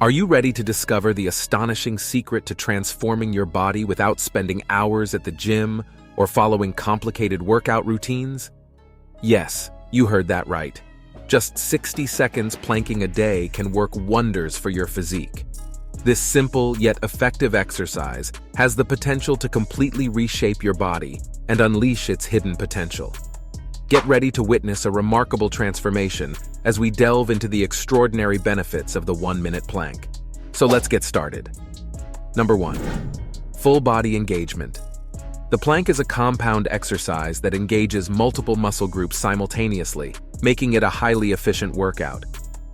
Are you ready to discover the astonishing secret to transforming your body without spending hours at the gym or following complicated workout routines? Yes, you heard that right. Just 60 seconds planking a day can work wonders for your physique. This simple yet effective exercise has the potential to completely reshape your body and unleash its hidden potential. Get ready to witness a remarkable transformation as we delve into the extraordinary benefits of the 1-minute plank. So let's get started. Number 1. Full body engagement. The plank is a compound exercise that engages multiple muscle groups simultaneously, making it a highly efficient workout.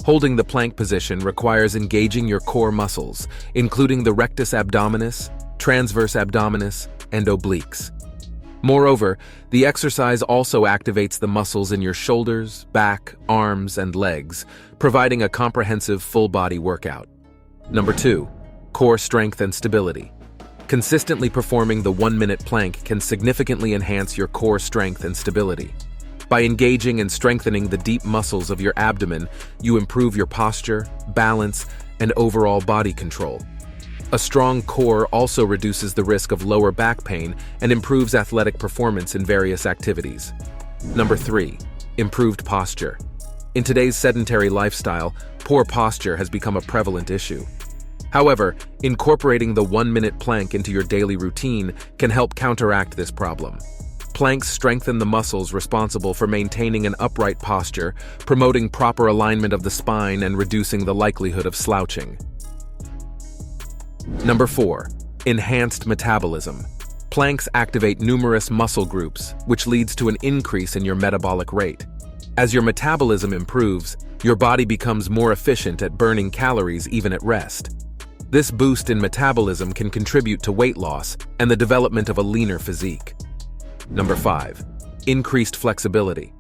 Holding the plank position requires engaging your core muscles, including the rectus abdominis, transverse abdominis, and obliques. Moreover, the exercise also activates the muscles in your shoulders, back, arms, and legs, providing a comprehensive full-body workout. Number 2. Core strength and stability. Consistently performing the 1-minute plank can significantly enhance your core strength and stability. By engaging and strengthening the deep muscles of your abdomen, you improve your posture, balance, and overall body control. A strong core also reduces the risk of lower back pain and improves athletic performance in various activities. Number 3. Improved posture. In today's sedentary lifestyle, poor posture has become a prevalent issue. However, incorporating the 1-minute plank into your daily routine can help counteract this problem. Planks strengthen the muscles responsible for maintaining an upright posture, promoting proper alignment of the spine and reducing the likelihood of slouching. Number 4. Enhanced metabolism. Planks activate numerous muscle groups, which leads to an increase in your metabolic rate. As your metabolism improves, your body becomes more efficient at burning calories even at rest. This boost in metabolism can contribute to weight loss and the development of a leaner physique. Number 5. Increased flexibility.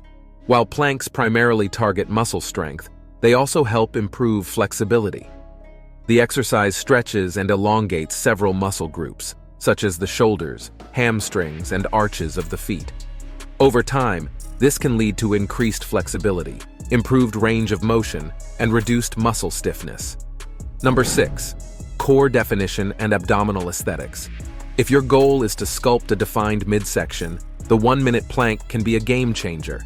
While planks primarily target muscle strength, they also help improve flexibility. The exercise stretches and elongates several muscle groups, such as the shoulders, hamstrings, and arches of the feet. Over time, this can lead to increased flexibility, improved range of motion, and reduced muscle stiffness. Number 6. Core definition and abdominal aesthetics. If your goal is to sculpt a defined midsection, the 1-minute plank can be a game changer.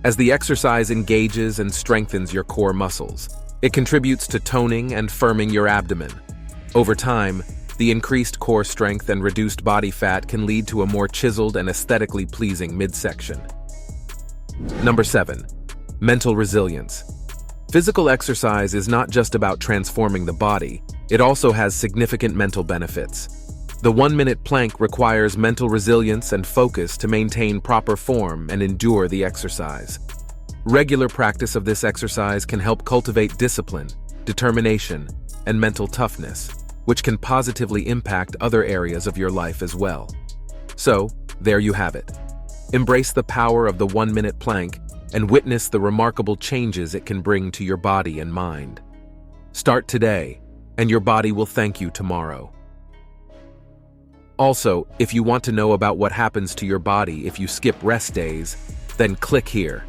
As the exercise engages and strengthens your core muscles, it contributes to toning and firming your abdomen. Over time, the increased core strength and reduced body fat can lead to a more chiseled and aesthetically pleasing midsection. Number 7. Mental resilience. Physical exercise is not just about transforming the body, it also has significant mental benefits. The 1-minute plank requires mental resilience and focus to maintain proper form and endure the exercise. Regular practice of this exercise can help cultivate discipline, determination, and mental toughness, which can positively impact other areas of your life as well. So, there you have it. Embrace the power of the 1-minute plank and witness the remarkable changes it can bring to your body and mind. Start today, and your body will thank you tomorrow. Also, if you want to know about what happens to your body if you skip rest days, then click here.